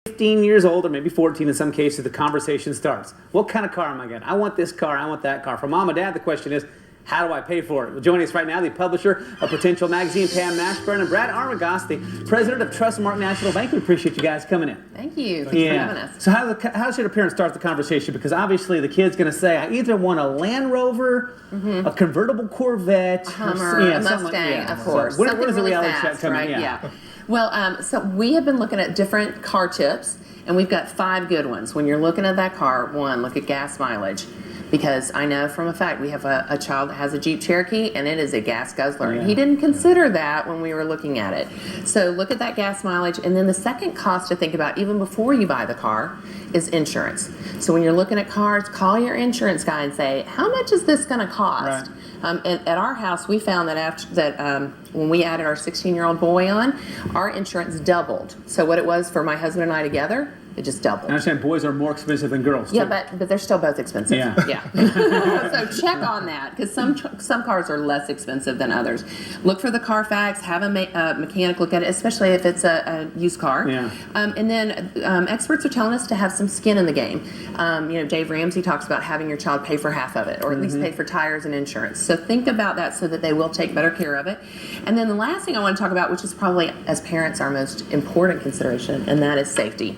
15 years old, or maybe 14 in some cases, the conversation starts. What kind of car am I getting? I want this car, I want that car. For mom and dad, the question is, how do I pay for it? Well, joining us right now, the publisher of Potential Magazine, Pam Mashburn, and Brad Armagost, the president of Trustmark National Bank. We appreciate you guys coming in. Thank you. Thanks for having us. So how should a parent start the conversation? Because obviously the kid's going to say, I either want a Land Rover, a convertible Corvette, a Hummer, a Mustang, of course. So where does the really reality fast, check come right? in? Yeah. Well, so we have been looking at different car tips, and we've got 5 good ones. When you're looking at that car, 1, look at gas mileage. Because I know from a fact, we have a child that has a Jeep Cherokee, and it is a gas guzzler. Yeah. And he didn't consider that when we were looking at it. So look at that gas mileage. And then the second cost to think about, even before you buy the car, is insurance. So when you're looking at cars, call your insurance guy and say, how much is this going to cost? Right. At our house, we found that when we added our 16-year-old boy on, our insurance doubled. So what it was for my husband and I together, it just doubled. I understand boys are more expensive than girls. Yeah, too. but they're still both expensive. Yeah. So check on that, because some cars are less expensive than others. Look for the Carfax. Have a mechanic look at it, especially if it's a used car. Yeah. And then experts are telling us to have some skin in the game. Dave Ramsey talks about having your child pay for half of it, or at least pay for tires and insurance. So think about that so that they will take better care of it. And then the last thing I want to talk about, which is probably as parents our most important consideration, and that is safety.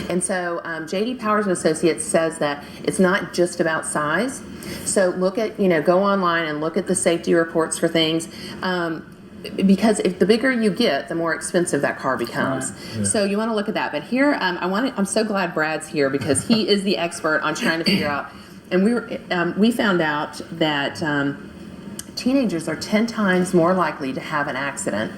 And so J.D. Powers and Associates says that it's not just about size. So look at, go online and look at the safety reports for things. Because if the bigger you get, the more expensive that car becomes. Right. Yeah. So you want to look at that. But here, I'm so glad Brad's here, because he is the expert on trying to figure out. And we found out that teenagers are 10 times more likely to have an accident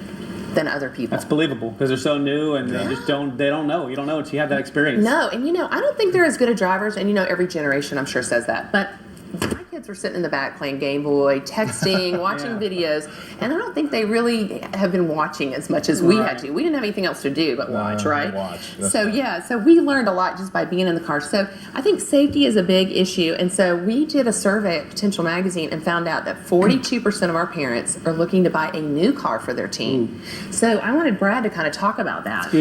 than other people. That's believable, because they're so new and they don't know. You don't know until you have that experience. No, and I don't think they're as good at drivers, and every generation I'm sure says that, but my kids were sitting in the back playing Game Boy, texting, watching videos, and I don't think they really have been watching as much as we had to. We didn't have anything else to do but watch, right? So we learned a lot just by being in the car. So I think safety is a big issue, and so we did a survey at Potential Magazine and found out that 42% of our parents are looking to buy a new car for their teen. So I wanted Brad to kind of talk about that.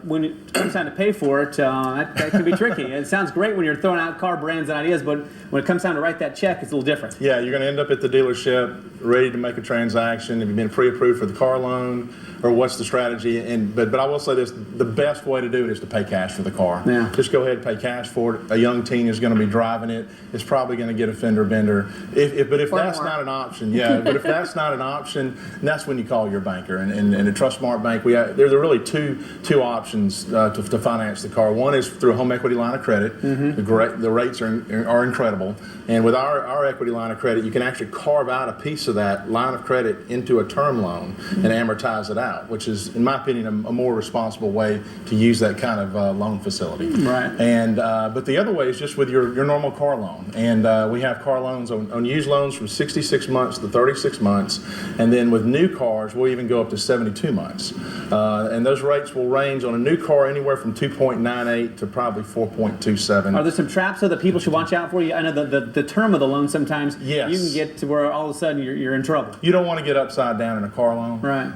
When it comes time to pay for it, that can be tricky. It sounds great when you're throwing out car brands and ideas, but when it comes time to write that check, it's a little different. Yeah, you're going to end up at the dealership ready to make a transaction. Have you been pre-approved for the car loan, or what's the strategy? But I will say this: the best way to do it is to pay cash for the car. Yeah. Just go ahead and pay cash for it. A young teen is going to be driving it. It's probably going to get a fender bender. If that's not an option, but if that's not an option, that's when you call your banker. And at Trustmark Bank, there's really two options to finance the car. One is through a home equity line of credit. The rates are incredible. And with our equity line of credit, you can actually carve out a piece of that line of credit into a term loan and amortize it out, which is, in my opinion, a more responsible way to use that kind of loan facility. Right. And but the other way is just with your normal car loan. And we have car loans on used loans from 66 months to 36 months. And then with new cars, we'll even go up to 72 months. And those rates will range on a new car anywhere from 2.98 to probably 4.27. Are there some traps though that people should watch out for? I know the term of the loan sometimes you can get to where all of a sudden you're in trouble. You don't want to get upside down in a car loan. Right.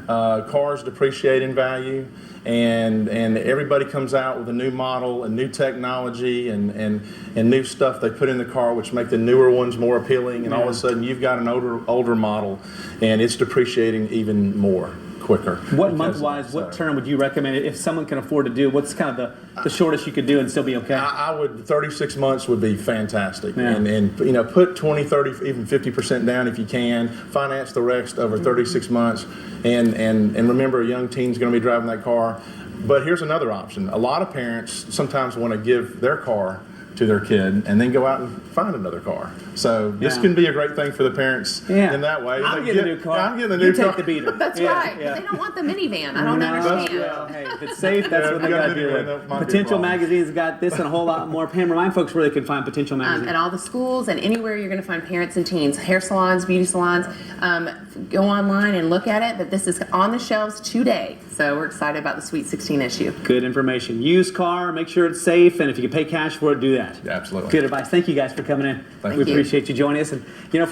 Cars depreciate in value, and everybody comes out with a new model and new technology and new stuff they put in the car, which make the newer ones more appealing. And all of a sudden you've got an older model, and it's depreciating even more quicker. What month-wise, what term would you recommend if someone can afford to do? What's kind of the shortest you could do and still be okay? I would, 36 months would be fantastic. Yeah. And put 20, 30, even 50% down if you can. Finance the rest over 36 months. And remember, a young teen's going to be driving that car. But here's another option. A lot of parents sometimes want to give their car to their kid and then go out and find another car. So this can be a great thing for the parents in that way. I'm getting a new car. I'm getting a new car. You take the beater. That's right. They don't want the minivan. I don't understand. Well, hey, if it's safe, that's what they got to do with. Potential Magazine's got this and a whole lot more. Pam, remind folks where they can find Potential Magazine. At all the schools and anywhere you're going to find parents and teens, hair salons, beauty salons. Go online and look at it, but this is on the shelves today. So we're excited about the Sweet 16 issue. Good information. Used car, make sure it's safe, and if you can pay cash for it, do that. Yeah, absolutely. Good advice. Thank you guys for coming in. Thank we you. appreciate you joining us. And from